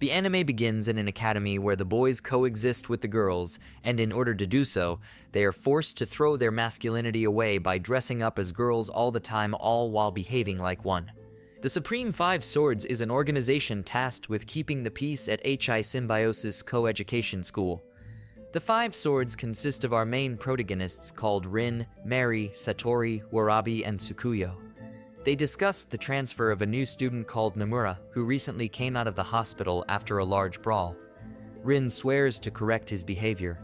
The anime begins in an academy where the boys coexist with the girls, and in order to do so, they are forced to throw their masculinity away by dressing up as girls all the time, all while behaving like one. The Supreme Five Swords is an organization tasked with keeping the peace at HI Symbiosis Co-Education School. The Five Swords consist of our main protagonists called Rin, Mary, Satori, Warabi, and Tsukuyo. They discussed the transfer of a new student called Nomura, who recently came out of the hospital after a large brawl. Rin swears to correct his behavior.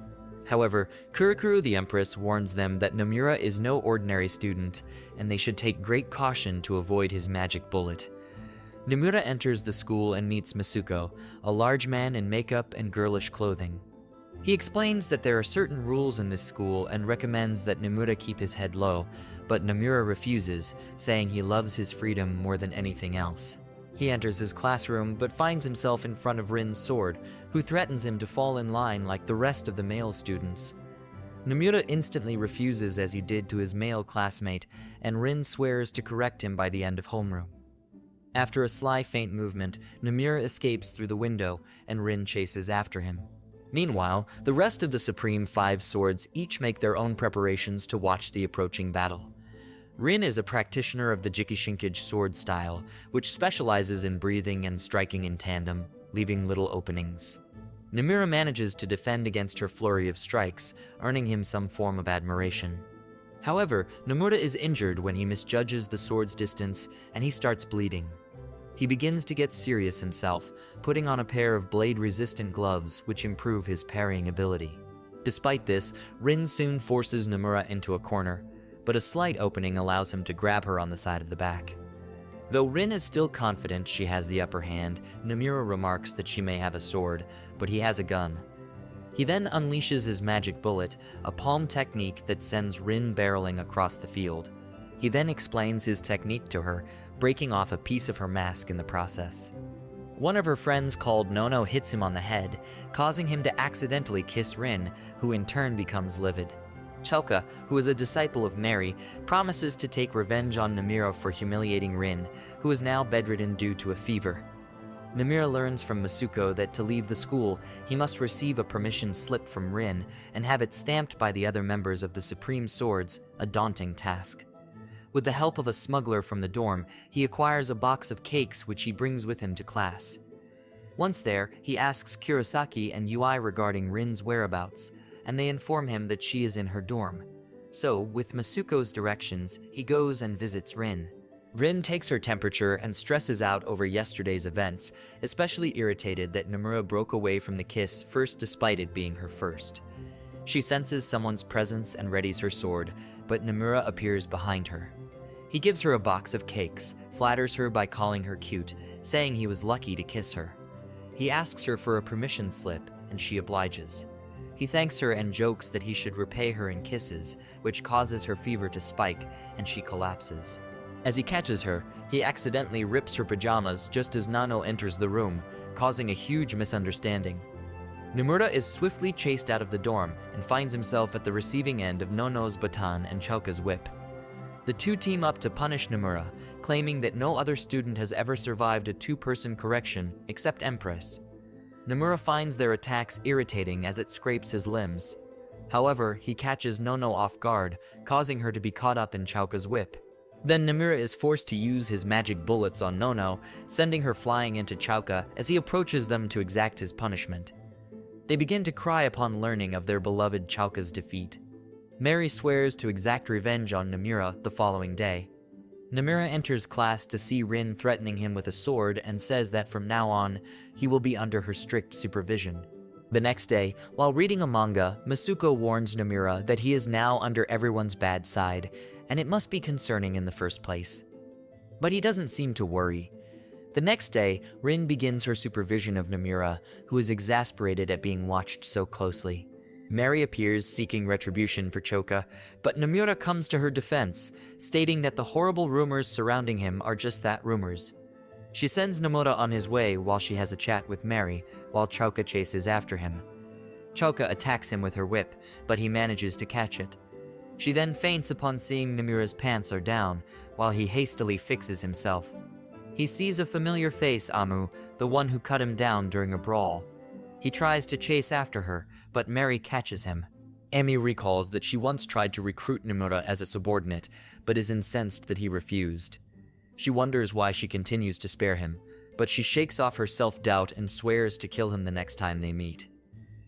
However, Kurikuru the Empress warns them that Nomura is no ordinary student, and they should take great caution to avoid his magic bullet. Nomura enters the school and meets Masuko, a large man in makeup and girlish clothing. He explains that there are certain rules in this school and recommends that Nomura keep his head low, but Nomura refuses, saying he loves his freedom more than anything else. He enters his classroom but finds himself in front of Rin's sword, who threatens him to fall in line like the rest of the male students. Nomura instantly refuses, as he did to his male classmate, and Rin swears to correct him by the end of homeroom. After a sly feint movement, Nomura escapes through the window, and Rin chases after him. Meanwhile, the rest of the Supreme Five Swords each make their own preparations to watch the approaching battle. Rin is a practitioner of the Jikishinkage sword style, which specializes in breathing and striking in tandem, leaving little openings. Nomura manages to defend against her flurry of strikes, earning him some form of admiration. However, Nomura is injured when he misjudges the sword's distance and he starts bleeding. He begins to get serious himself, putting on a pair of blade-resistant gloves which improve his parrying ability. Despite this, Rin soon forces Nomura into a corner, but a slight opening allows him to grab her on the side of the back. Though Rin is still confident she has the upper hand, Nomura remarks that she may have a sword, but he has a gun. He then unleashes his magic bullet, a palm technique that sends Rin barreling across the field. He then explains his technique to her, breaking off a piece of her mask in the process. One of her friends called Nono hits him on the head, causing him to accidentally kiss Rin, who in turn becomes livid. Chelka, who is a disciple of Mary, promises to take revenge on Nomura for humiliating Rin, who is now bedridden due to a fever. Nomura learns from Masuko that to leave the school, he must receive a permission slip from Rin and have it stamped by the other members of the Supreme Swords, a daunting task. With the help of a smuggler from the dorm, he acquires a box of cakes which he brings with him to class. Once there, he asks Kurosaki and Yui regarding Rin's whereabouts, and they inform him that she is in her dorm. So, with Masuko's directions, he goes and visits Rin. Rin takes her temperature and stresses out over yesterday's events, especially irritated that Nomura broke away from the kiss first despite it being her first. She senses someone's presence and readies her sword, but Nomura appears behind her. He gives her a box of cakes, flatters her by calling her cute, saying he was lucky to kiss her. He asks her for a permission slip, and she obliges. He thanks her and jokes that he should repay her in kisses, which causes her fever to spike, and she collapses. As he catches her, he accidentally rips her pajamas just as Nano enters the room, causing a huge misunderstanding. Nomura is swiftly chased out of the dorm and finds himself at the receiving end of Nono's baton and Chelka's whip. The two team up to punish Nomura, claiming that no other student has ever survived a two-person correction except Empress. Nomura finds their attacks irritating as it scrapes his limbs. However, he catches Nono off guard, causing her to be caught up in Chelka's whip. Then Nomura is forced to use his magic bullets on Nono, sending her flying into Chelka as he approaches them to exact his punishment. They begin to cry upon learning of their beloved Chelka's defeat. Mary swears to exact revenge on Nomura the following day. Nomura enters class to see Rin threatening him with a sword and says that from now on, he will be under her strict supervision. The next day, while reading a manga, Masuko warns Nomura that he is now under everyone's bad side, and it must be concerning in the first place. But he doesn't seem to worry. The next day, Rin begins her supervision of Nomura, who is exasperated at being watched so closely. Mary appears seeking retribution for Choka, but Nomura comes to her defense, stating that the horrible rumors surrounding him are just that, rumors. She sends Nomura on his way while she has a chat with Mary, while Choka chases after him. Choka attacks him with her whip, but he manages to catch it. She then faints upon seeing Nomura's pants are down, while he hastily fixes himself. He sees a familiar face, Amu, the one who cut him down during a brawl. He tries to chase after her, but Mary catches him. Amy recalls that she once tried to recruit Nomura as a subordinate, but is incensed that he refused. She wonders why she continues to spare him, but she shakes off her self-doubt and swears to kill him the next time they meet.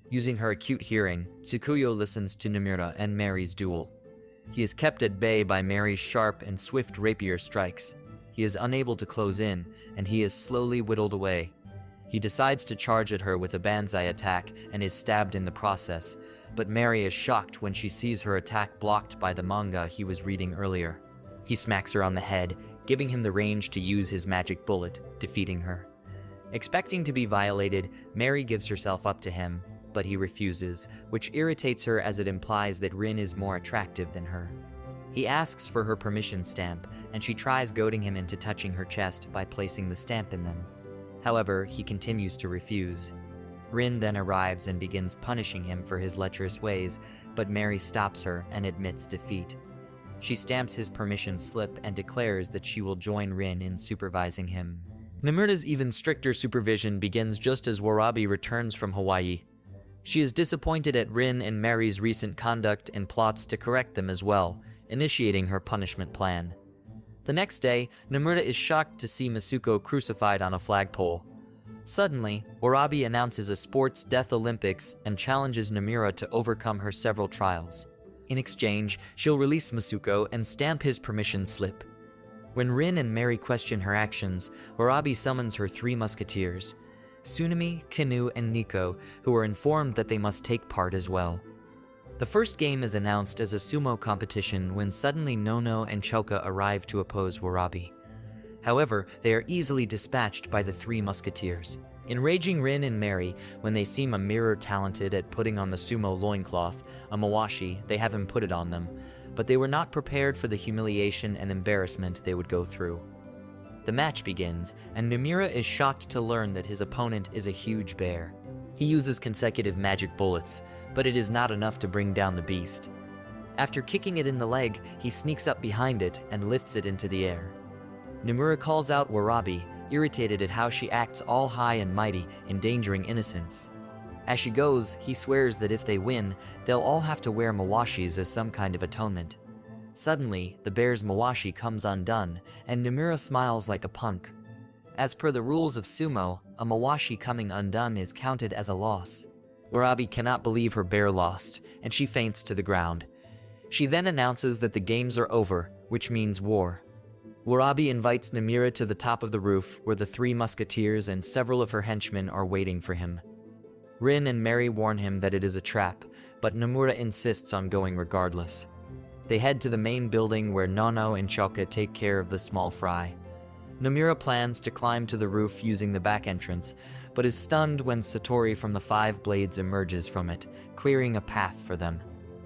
Using her acute hearing, Tsukuyo listens to Nomura and Mary's duel. He is kept at bay by Mary's sharp and swift rapier strikes. He is unable to close in, and he is slowly whittled away. He decides to charge at her with a banzai attack and is stabbed in the process, but Mary is shocked when she sees her attack blocked by the manga he was reading earlier. He smacks her on the head, giving him the range to use his magic bullet, defeating her. Expecting to be violated, Mary gives herself up to him, but he refuses, which irritates her as it implies that Rin is more attractive than her. He asks for her permission stamp, and she tries goading him into touching her chest by placing the stamp in them. However, he continues to refuse. Rin then arrives and begins punishing him for his lecherous ways, but Mary stops her and admits defeat. She stamps his permission slip and declares that she will join Rin in supervising him. Nomura's even stricter supervision begins just as Warabi returns from Hawaii. She is disappointed at Rin and Mary's recent conduct and plots to correct them as well, initiating her punishment plan. The next day, Nomura is shocked to see Masuko crucified on a flagpole. Suddenly, Warabi announces a sports death Olympics and challenges Nomura to overcome her several trials. In exchange, she'll release Masuko and stamp his permission slip. When Rin and Mary question her actions, Warabi summons her 3 musketeers, Tsunami, Kinu, and Nico, who are informed that they must take part as well. The first game is announced as a sumo competition when suddenly Nono and Choka arrive to oppose Warabi. However, they are easily dispatched by the 3 musketeers. Enraging Rin and Mary, when they seem a mirror talented at putting on the sumo loincloth, a mawashi, they have him put it on them, but they were not prepared for the humiliation and embarrassment they would go through. The match begins, and Nomura is shocked to learn that his opponent is a huge bear. He uses consecutive magic bullets, but it is not enough to bring down the beast. After kicking it in the leg, he sneaks up behind it and lifts it into the air. Nomura calls out Warabi, irritated at how she acts all high and mighty, endangering innocents. As she goes, he swears that if they win, they'll all have to wear mawashis as some kind of atonement. Suddenly, the bear's mawashi comes undone, and Nomura smiles like a punk. As per the rules of sumo, a mawashi coming undone is counted as a loss. Warabi cannot believe her bear lost, and she faints to the ground. She then announces that the games are over, which means war. Warabi invites Nomura to the top of the roof, where the 3 musketeers and several of her henchmen are waiting for him. Rin and Mary warn him that it is a trap, but Nomura insists on going regardless. They head to the main building where Nono and Choka take care of the small fry. Nomura plans to climb to the roof using the back entrance, but is stunned when Satori from the 5 Blades emerges from it, clearing a path for them.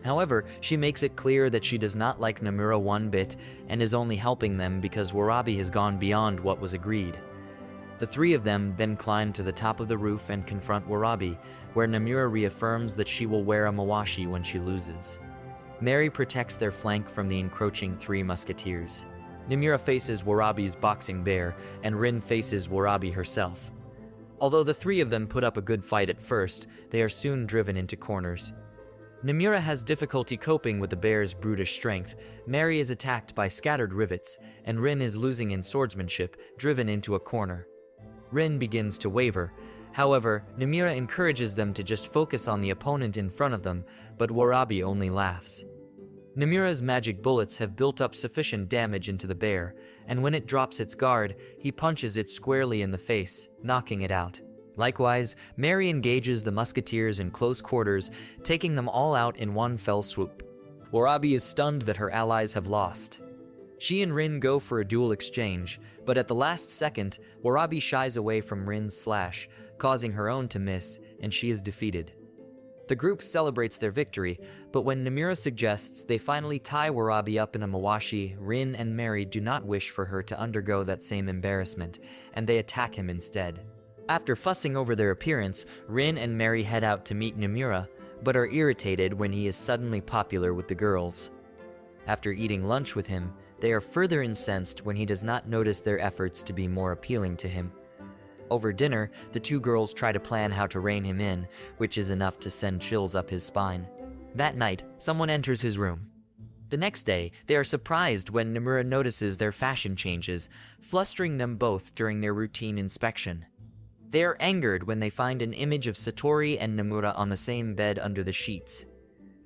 However, she makes it clear that she does not like Nomura one bit and is only helping them because Warabi has gone beyond what was agreed. The 3 of them then climb to the top of the roof and confront Warabi, where Nomura reaffirms that she will wear a mawashi when she loses. Mary protects their flank from the encroaching 3 musketeers. Nomura faces Warabi's boxing bear, and Rin faces Warabi herself. Although the 3 of them put up a good fight at first, they are soon driven into corners. Nomura has difficulty coping with the bear's brutish strength. Mary is attacked by scattered rivets, and Rin is losing in swordsmanship, driven into a corner. Rin begins to waver. However, Nomura encourages them to just focus on the opponent in front of them, but Warabi only laughs. Nomura's magic bullets have built up sufficient damage into the bear, and when it drops its guard, he punches it squarely in the face, knocking it out. Likewise, Mary engages the musketeers in close quarters, taking them all out in one fell swoop. Warabi is stunned that her allies have lost. She and Rin go for a duel exchange, but at the last second, Warabi shies away from Rin's slash, causing her own to miss, and she is defeated. The group celebrates their victory, but when Nomura suggests they finally tie Warabi up in a mawashi, Rin and Mary do not wish for her to undergo that same embarrassment, and they attack him instead. After fussing over their appearance, Rin and Mary head out to meet Nomura, but are irritated when he is suddenly popular with the girls. After eating lunch with him, they are further incensed when he does not notice their efforts to be more appealing to him. Over dinner, the two girls try to plan how to rein him in, which is enough to send chills up his spine. That night, someone enters his room. The next day, they are surprised when Nomura notices their fashion changes, flustering them both during their routine inspection. They are angered when they find an image of Satori and Nomura on the same bed under the sheets.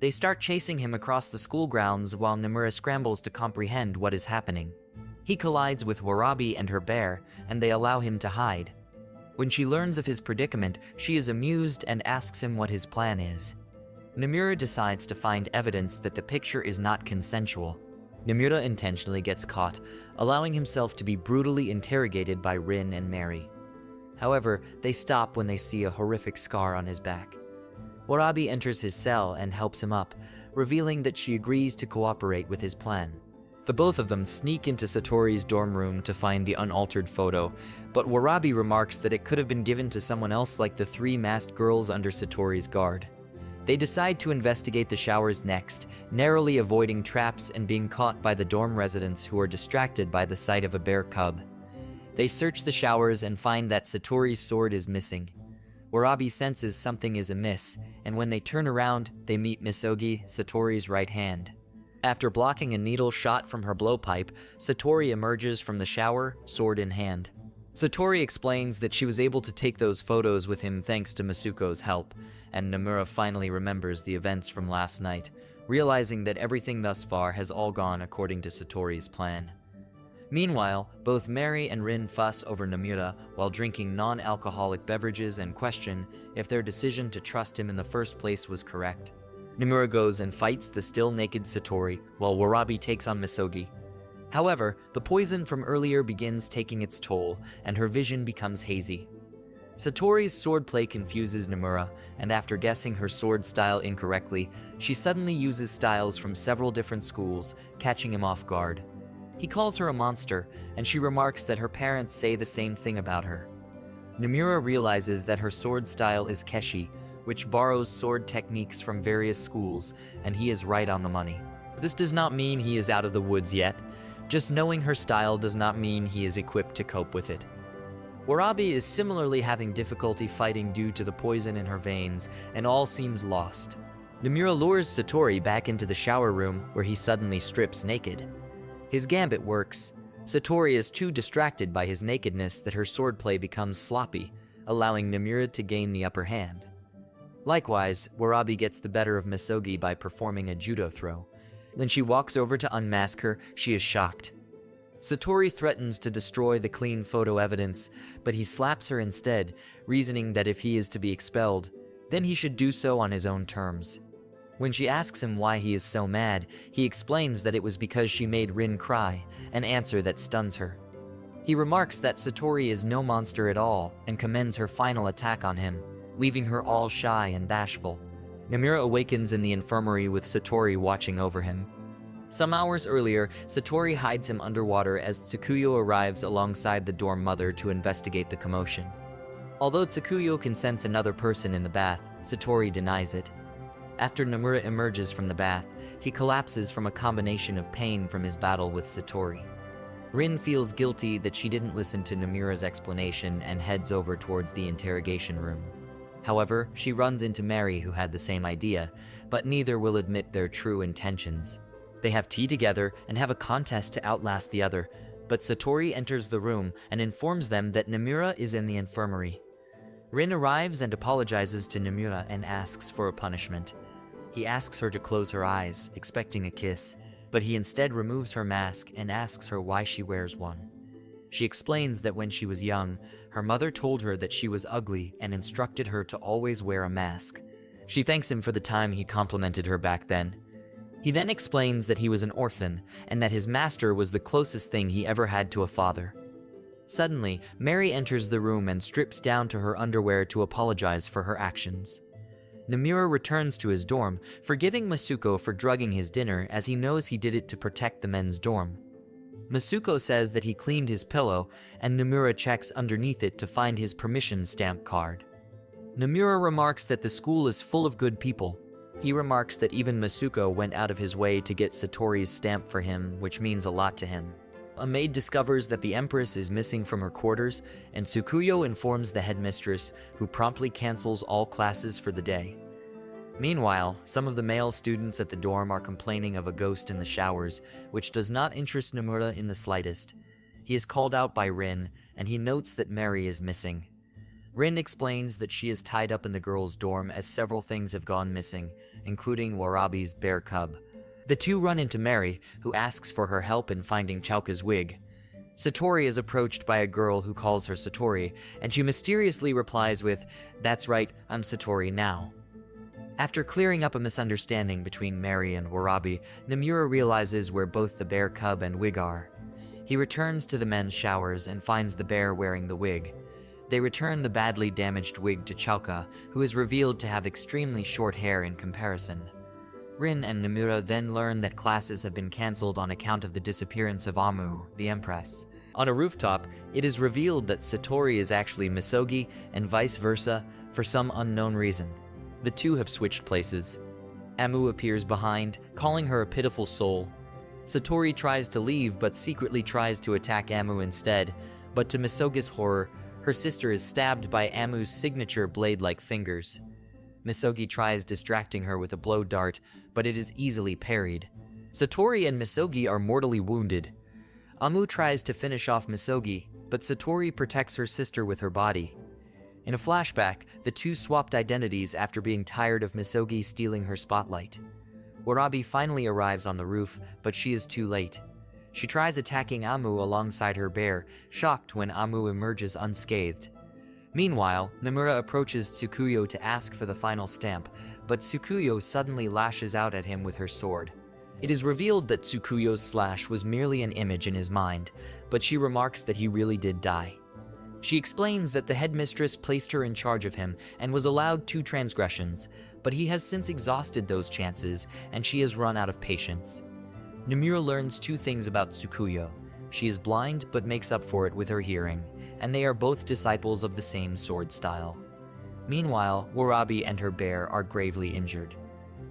They start chasing him across the school grounds while Nomura scrambles to comprehend what is happening. He collides with Warabi and her bear, and they allow him to hide. When she learns of his predicament, she is amused and asks him what his plan is. Nomura decides to find evidence that the picture is not consensual. Nomura intentionally gets caught, allowing himself to be brutally interrogated by Rin and Mary. However, they stop when they see a horrific scar on his back. Warabi enters his cell and helps him up, revealing that she agrees to cooperate with his plan. The both of them sneak into Satori's dorm room to find the unaltered photo, but Warabi remarks that it could have been given to someone else like the three masked girls under Satori's guard. They decide to investigate the showers next, narrowly avoiding traps and being caught by the dorm residents who are distracted by the sight of a bear cub. They search the showers and find that Satori's sword is missing. Warabi senses something is amiss, and when they turn around, they meet Misogi, Satori's right hand. After blocking a needle shot from her blowpipe, Satori emerges from the shower, sword in hand. Satori explains that she was able to take those photos with him thanks to Masuko's help, and Nomura finally remembers the events from last night, realizing that everything thus far has all gone according to Satori's plan. Meanwhile, both Mary and Rin fuss over Nomura while drinking non-alcoholic beverages and question if their decision to trust him in the first place was correct. Nomura goes and fights the still-naked Satori, while Warabi takes on Misogi. However, the poison from earlier begins taking its toll, and her vision becomes hazy. Satori's swordplay confuses Nomura, and after guessing her sword style incorrectly, she suddenly uses styles from several different schools, catching him off guard. He calls her a monster, and she remarks that her parents say the same thing about her. Nomura realizes that her sword style is Keshi, which borrows sword techniques from various schools, and he is right on the money. This does not mean he is out of the woods yet. Just knowing her style does not mean he is equipped to cope with it. Warabi is similarly having difficulty fighting due to the poison in her veins, and all seems lost. Nomura lures Satori back into the shower room, where he suddenly strips naked. His gambit works. Satori is too distracted by his nakedness that her swordplay becomes sloppy, allowing Nomura to gain the upper hand. Likewise, Warabi gets the better of Misogi by performing a judo throw. When she walks over to unmask her, she is shocked. Satori threatens to destroy the clean photo evidence, but he slaps her instead, reasoning that if he is to be expelled, then he should do so on his own terms. When she asks him why he is so mad, he explains that it was because she made Rin cry, an answer that stuns her. He remarks that Satori is no monster at all, and commends her final attack on him, leaving her all shy and bashful. Nomura awakens in the infirmary with Satori watching over him. Some hours earlier, Satori hides him underwater as Tsukuyo arrives alongside the dorm mother to investigate the commotion. Although Tsukuyo can sense another person in the bath, Satori denies it. After Nomura emerges from the bath, he collapses from a combination of pain from his battle with Satori. Rin feels guilty that she didn't listen to Nomura's explanation and heads over towards the interrogation room. However, she runs into Mary, who had the same idea, but neither will admit their true intentions. They have tea together and have a contest to outlast the other, but Satori enters the room and informs them that Nomura is in the infirmary. Rin arrives and apologizes to Nomura and asks for a punishment. He asks her to close her eyes, expecting a kiss, but he instead removes her mask and asks her why she wears one. She explains that when she was young, her mother told her that she was ugly and instructed her to always wear a mask. She thanks him for the time he complimented her back then. He then explains that he was an orphan and that his master was the closest thing he ever had to a father. Suddenly, Mary enters the room and strips down to her underwear to apologize for her actions. Nomura returns to his dorm, forgiving Masuko for drugging his dinner as he knows he did it to protect the men's dorm. Masuko says that he cleaned his pillow, and Nomura checks underneath it to find his permission stamp card. Nomura remarks that the school is full of good people. He remarks that even Masuko went out of his way to get Satori's stamp for him, which means a lot to him. a maid discovers that the empress is missing from her quarters, and Tsukuyo informs the headmistress, who promptly cancels all classes for the day. Meanwhile, some of the male students at the dorm are complaining of a ghost in the showers, which does not interest Nomura in the slightest. He is called out by Rin, and he notes that Mary is missing. Rin explains that she is tied up in the girls' dorm as several things have gone missing, including Warabi's bear cub. The two run into Mary, who asks for her help in finding Chauka's wig. Satori is approached by a girl who calls her Satori, and she mysteriously replies with, "That's right, I'm Satori now." After clearing up a misunderstanding between Mary and Warabi, Nomura realizes where both the bear cub and wig are. He returns to the men's showers and finds the bear wearing the wig. They return the badly damaged wig to Chauka, who is revealed to have extremely short hair in comparison. Rin and Nomura then learn that classes have been cancelled on account of the disappearance of Amu, the empress. On a rooftop, it is revealed that Satori is actually Misogi and vice versa for some unknown reason. The two have switched places. Amu appears behind, calling her a pitiful soul. Satori tries to leave but secretly tries to attack Amu instead, but to Misogi's horror, her sister is stabbed by Amu's signature blade-like fingers. Misogi tries distracting her with a blow dart, but it is easily parried. Satori and Misogi are mortally wounded. Amu tries to finish off Misogi, but Satori protects her sister with her body. In a flashback, the two swapped identities after being tired of Misogi stealing her spotlight. Warabi finally arrives on the roof, but she is too late. She tries attacking Amu alongside her bear, shocked when Amu emerges unscathed. Meanwhile, Nomura approaches Tsukuyo to ask for the final stamp, but Tsukuyo suddenly lashes out at him with her sword. It is revealed that Tsukuyo's slash was merely an image in his mind, but she remarks that he really did die. She explains that the headmistress placed her in charge of him and was allowed 2 transgressions, but he has since exhausted those chances and she has run out of patience. Nomura learns 2 things about Tsukuyo. She is blind but makes up for it with her hearing, and they are both disciples of the same sword style. Meanwhile, Warabi and her bear are gravely injured.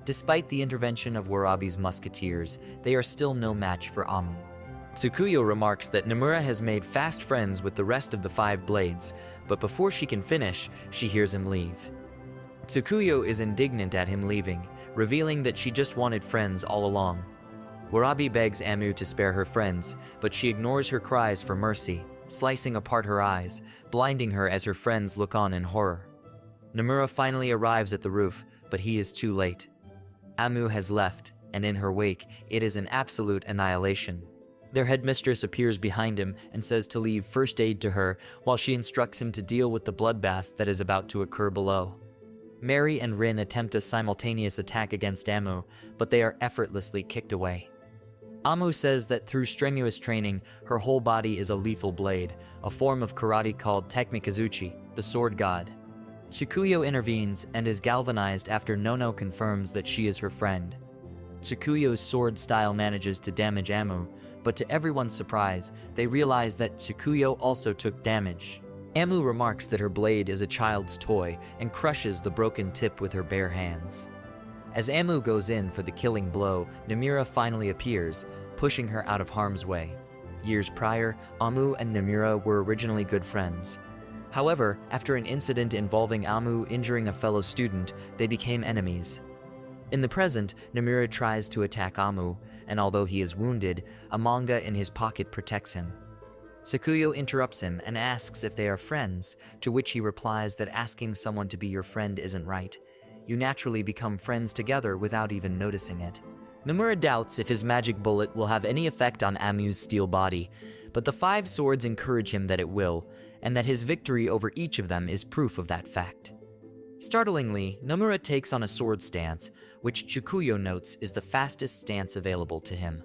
Despite the intervention of Warabi's musketeers, they are still no match for Amu. Tsukuyo remarks that Nomura has made fast friends with the rest of the 5 blades, but before she can finish, she hears him leave. Tsukuyo is indignant at him leaving, revealing that she just wanted friends all along. Warabi begs Amu to spare her friends, but she ignores her cries for mercy, slicing apart her eyes, blinding her as her friends look on in horror. Nomura finally arrives at the roof, but he is too late. Amu has left, and in her wake, it is an absolute annihilation. Their headmistress appears behind him and says to leave first aid to her while she instructs him to deal with the bloodbath that is about to occur below. Mary and Rin attempt a simultaneous attack against Amu, but they are effortlessly kicked away. Amu says that through strenuous training, her whole body is a lethal blade, a form of karate called Tekmikazuchi, the sword god. Tsukuyo intervenes and is galvanized after Nono confirms that she is her friend. Tsukuyo's sword style manages to damage Amu, but to everyone's surprise, they realize that Tsukuyo also took damage. Amu remarks that her blade is a child's toy and crushes the broken tip with her bare hands. As Amu goes in for the killing blow, Nomura finally appears, pushing her out of harm's way. Years prior, Amu and Nomura were originally good friends. However, after an incident involving Amu injuring a fellow student, they became enemies. In the present, Nomura tries to attack Amu, and although he is wounded, a manga in his pocket protects him. Tsukuyo interrupts him and asks if they are friends, to which he replies that asking someone to be your friend isn't right. You naturally become friends together without even noticing it. Nomura doubts if his magic bullet will have any effect on Amu's steel body, but the 5 swords encourage him that it will, and that his victory over each of them is proof of that fact. Startlingly, Nomura takes on a sword stance, which Tsukuyo notes is the fastest stance available to him.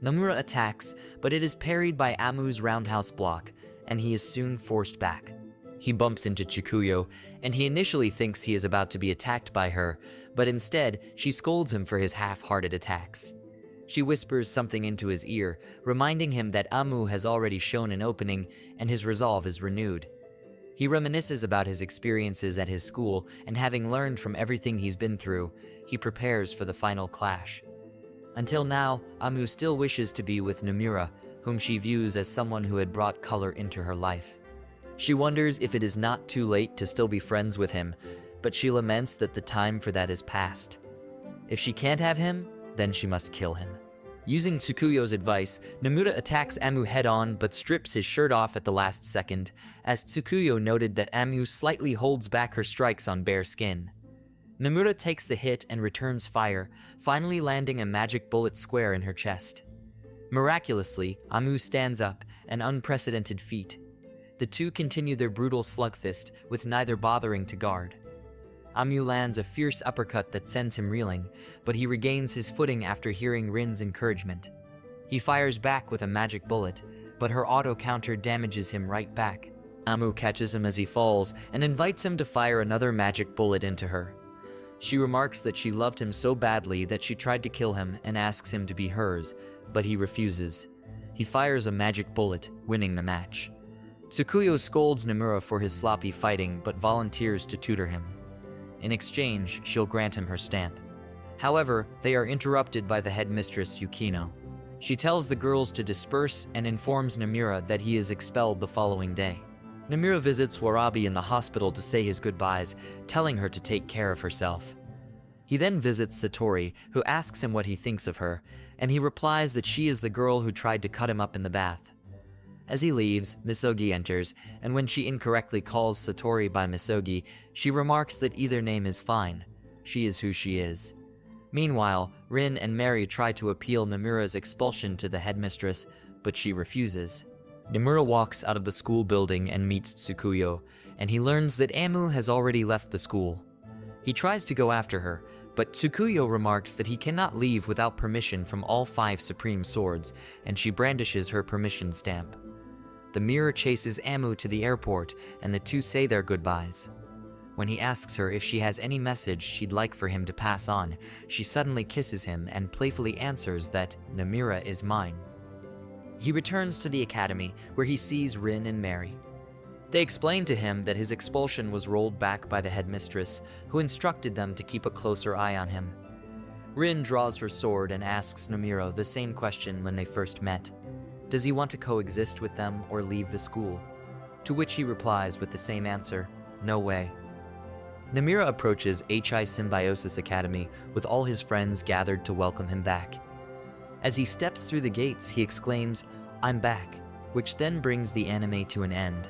Nomura attacks, but it is parried by Amu's roundhouse block, and he is soon forced back. He bumps into Tsukuyo, and he initially thinks he is about to be attacked by her, but instead, she scolds him for his half-hearted attacks. She whispers something into his ear, reminding him that Amu has already shown an opening, and his resolve is renewed. He reminisces about his experiences at his school, and having learned from everything he's been through, he prepares for the final clash. Until now, Amu still wishes to be with Nomura, whom she views as someone who had brought color into her life. She wonders if it is not too late to still be friends with him, but she laments that the time for that is past. If she can't have him, then she must kill him. Using Tsukuyo's advice, Nomura attacks Amu head-on but strips his shirt off at the last second, as Tsukuyo noted that Amu slightly holds back her strikes on bare skin. Nomura takes the hit and returns fire, finally landing a magic bullet square in her chest. Miraculously, Amu stands up, an unprecedented feat. The two continue their brutal slugfest, with neither bothering to guard. Amu lands a fierce uppercut that sends him reeling, but he regains his footing after hearing Rin's encouragement. He fires back with a magic bullet, but her auto counter damages him right back. Amu catches him as he falls and invites him to fire another magic bullet into her. She remarks that she loved him so badly that she tried to kill him and asks him to be hers, but he refuses. He fires a magic bullet, winning the match. Tsukuyo scolds Nomura for his sloppy fighting but volunteers to tutor him. In exchange, she'll grant him her stamp. However, they are interrupted by the headmistress Yukino. She tells the girls to disperse and informs Nomura that he is expelled the following day. Nomura visits Warabi in the hospital to say his goodbyes, telling her to take care of herself. He then visits Satori, who asks him what he thinks of her, and he replies that she is the girl who tried to cut him up in the bath. As he leaves, Misogi enters, and when she incorrectly calls Satori by Misogi, she remarks that either name is fine. She is who she is. Meanwhile, Rin and Mary try to appeal Nomura's expulsion to the headmistress, but she refuses. Nomura walks out of the school building and meets Tsukuyo, and he learns that Amu has already left the school. He tries to go after her, but Tsukuyo remarks that he cannot leave without permission from all 5 supreme swords, and she brandishes her permission stamp. The mirror chases Amu to the airport, and the two say their goodbyes. When he asks her if she has any message she'd like for him to pass on, she suddenly kisses him and playfully answers that Nomura is mine. He returns to the academy, where he sees Rin and Mary. They explain to him that his expulsion was rolled back by the headmistress, who instructed them to keep a closer eye on him. Rin draws her sword and asks Nomura the same question when they first met. Does he want to coexist with them or leave the school? To which he replies with the same answer, no way. Nomura approaches HI Symbiosis Academy with all his friends gathered to welcome him back. As he steps through the gates, he exclaims, "I'm back," which then brings the anime to an end.